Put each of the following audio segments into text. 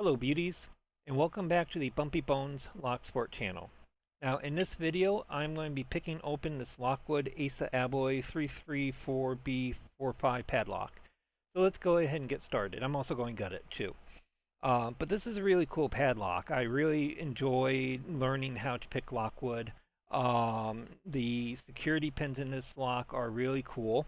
Hello beauties, and welcome back to the Bumpy Bones Locksport channel. Now in this video I'm going to be picking open this Lockwood Assa Abloy 334B45 padlock. So let's go ahead and get started. I'm also going to gut it too. But this is a really cool padlock. I really enjoy learning how to pick Lockwood. The security pins in this lock are really cool.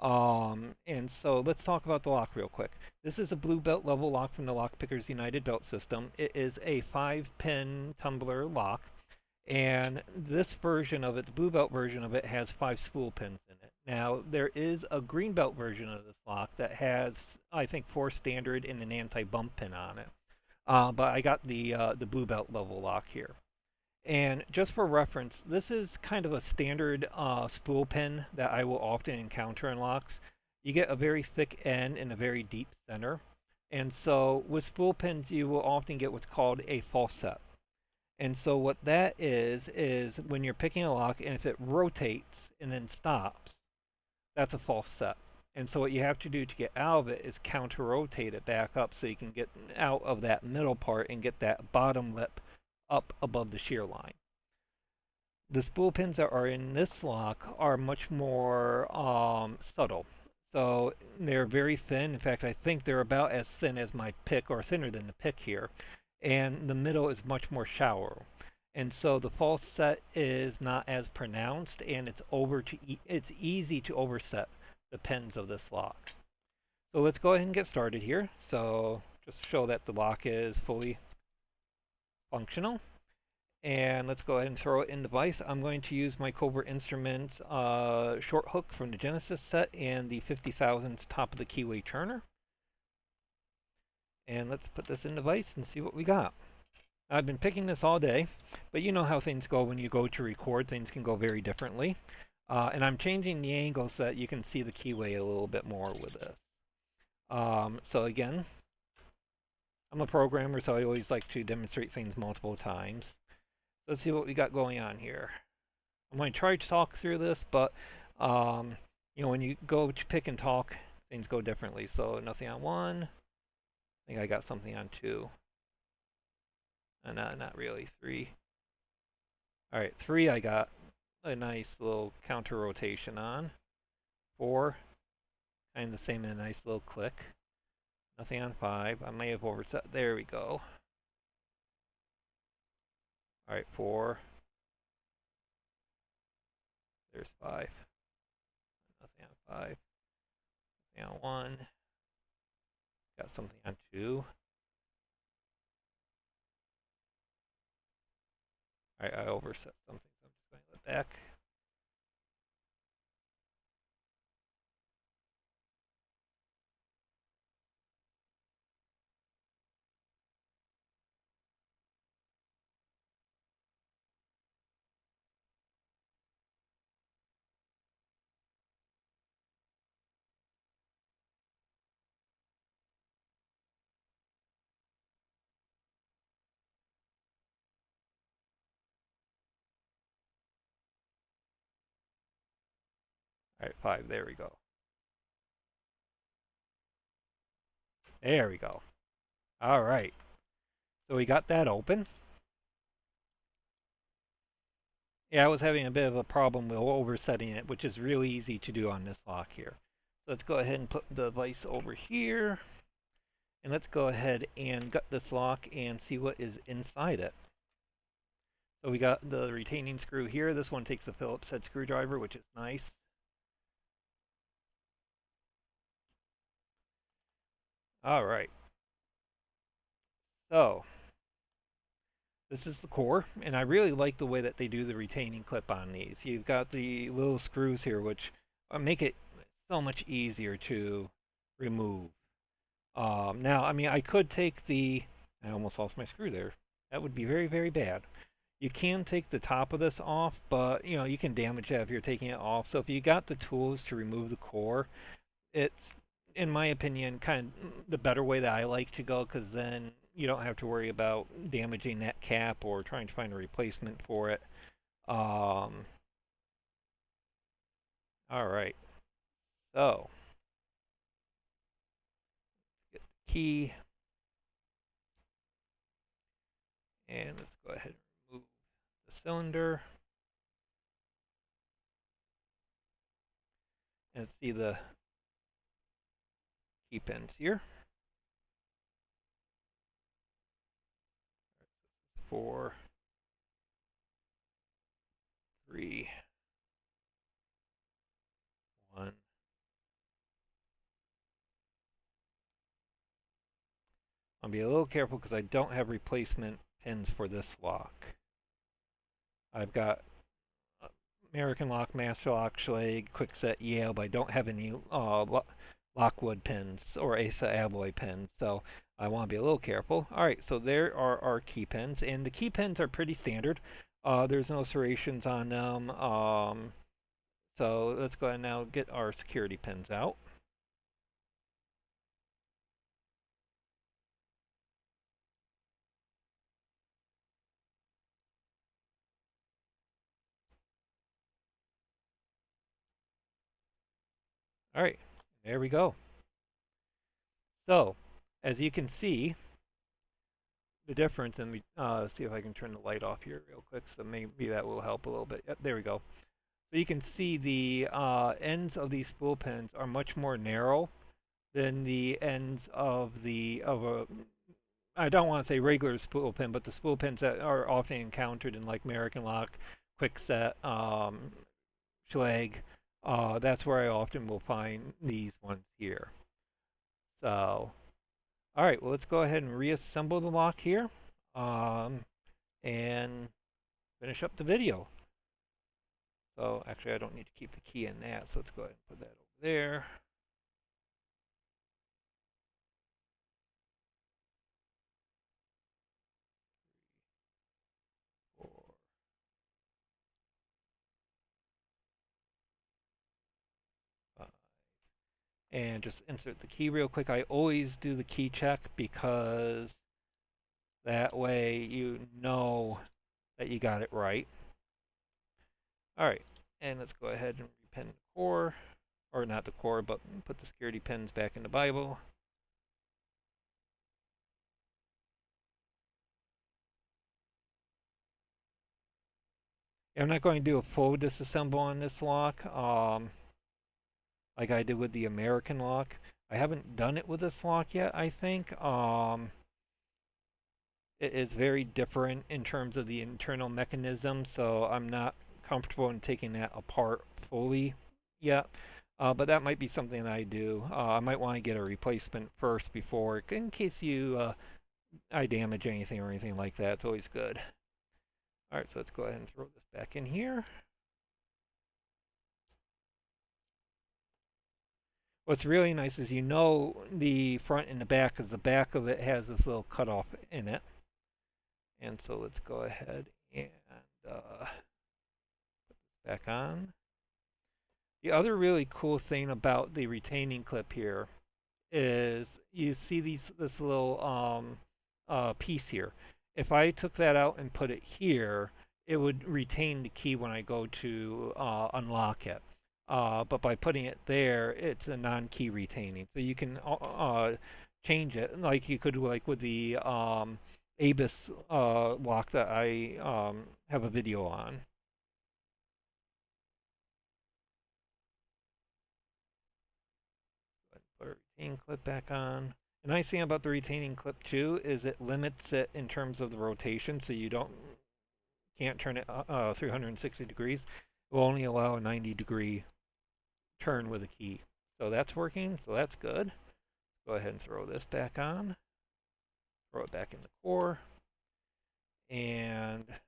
And so let's talk about the lock real quick. This is a blue belt level lock from the Lockpickers United Belt System. It is a 5-pin tumbler lock, and this version of it, the blue belt version of it, has 5 spool pins in it. Now, there is a green belt version of this lock that has, I think, 4 standard and an anti-bump pin on it. But I got the blue belt level lock here. And just for reference, this is kind of a standard spool pin that I will often encounter in locks. You get a very thick end and a very deep center. And so with spool pins, you will often get what's called a false set. And so what that is when you're picking a lock and if it rotates and then stops, that's a false set. And so what you have to do to get out of it is counter rotate it back up so you can get out of that middle part and get that bottom lip up above the shear line. The spool pins that are in this lock are much more subtle. So they're very thin. In fact, I think they're about as thin as my pick or thinner than the pick here. And the middle is much more shallow. And so the false set is not as pronounced and it's easy to overset the pins of this lock. So let's go ahead and get started here. So just show that the lock is fully functional. And let's go ahead and throw it in the vise. I'm going to use my Cobra Instruments short hook from the Genesis set and the 50 thousandths top of the keyway turner. And let's put this in the vise and see what we got. I've been picking this all day, but you know how things go when you go to record. Things can go very differently. And I'm changing the angle so that you can see the keyway a little bit more with this. So again, I'm a programmer, so I always like to demonstrate things multiple times. Let's see what we got going on here. I'm going to try to talk through this, but when you go to pick and talk, things go differently. So nothing on 1. I think I got something on 2. Not really. 3. All right, 3 I got a nice little counter rotation on. 4, kind of the same in a nice little click. Nothing on 5. I may have overset. There we go. All right, 4. There's 5. Nothing on 5. Nothing on 1. Got something on 2. Alright, I overset something, so I'm just going to let back. Alright, 5, there we go. There we go. Alright, so we got that open. Yeah, I was having a bit of a problem with oversetting it, which is really easy to do on this lock here. So let's go ahead and put the vise over here. And let's go ahead and gut this lock and see what is inside it. So we got the retaining screw here. This one takes a Phillips head screwdriver, which is nice. Alright. So this is the core, and I really like the way that they do the retaining clip on these. You've got the little screws here, which make it so much easier to remove. Now, I mean, I could take I almost lost my screw there. That would be very, very bad. You can take the top of this off, but, you can damage that if you're taking it off. So if you got the tools to remove the core, it's, in my opinion, kind of the better way that I like to go, because then you don't have to worry about damaging that cap or trying to find a replacement for it. All right, so get the key. And let's go ahead and remove the cylinder. And see the key pins here. 4, 3, 1. I'll be a little careful because I don't have replacement pins for this lock. I've got American Lock, Master Lock, Schlage, Quickset, Yale, but I don't have any Lockwood pins or Assa Abloy pins, so I want to be a little careful. All right, so there are our key pins, and the key pins are pretty standard. There's no serrations on them, so let's go ahead and now get our security pins out. All right, there we go. So, as you can see, the difference, and see if I can turn the light off here real quick, so maybe that will help a little bit. Yep, there we go. So you can see the ends of these spool pins are much more narrow than the ends of a, I don't want to say regular spool pin, but the spool pins that are often encountered in like American Lock, Quickset, Schlage. That's where I often will find these ones here. So, all right, well, let's go ahead and reassemble the lock here, and finish up the video. So actually, I don't need to keep the key in that, so let's go ahead and put that over there. And just insert the key real quick. I always do the key check because that way you know that you got it right. All right, and let's go ahead and repin the core, or not the core, but put the security pins back in the Bible. I'm not going to do a full disassemble on this lock, like I did with the American lock. I haven't done it with this lock yet, I think. It is very different in terms of the internal mechanism, so I'm not comfortable in taking that apart fully yet. But that might be something that I do. I might want to get a replacement first before, in case I damage anything or anything like that. It's always good. All right, so let's go ahead and throw this back in here. What's really nice is you know the front and the back, because the back of it has this little cutoff in it. And so let's go ahead and put this back on. The other really cool thing about the retaining clip here is you see this little piece here. If I took that out and put it here, it would retain the key when I go to unlock it. But by putting it there, it's a non-key retaining. So you can change it, like you could like with the ABIS lock that I have a video on. Put a retaining clip back on. The nice thing about the retaining clip too is it limits it in terms of the rotation, so you can't turn it 360 degrees. It will only allow a 90-degree turn with a key. So that's working, so that's good. Go ahead and throw this back on. Throw it back in the core. And just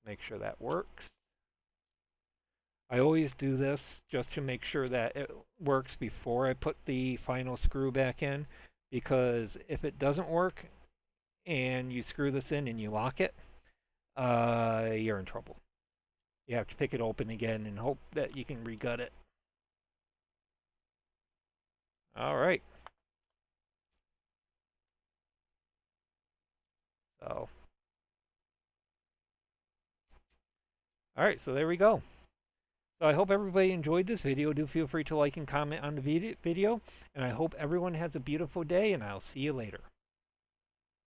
make sure that works. I always do this just to make sure that it works before I put the final screw back in, because if it doesn't work and you screw this in and you lock it, you're in trouble. You have to pick it open again and hope that you can re-gut it. All right. So, all right, so there we go. So I hope everybody enjoyed this video. Do feel free to like and comment on the video. And I hope everyone has a beautiful day, and I'll see you later.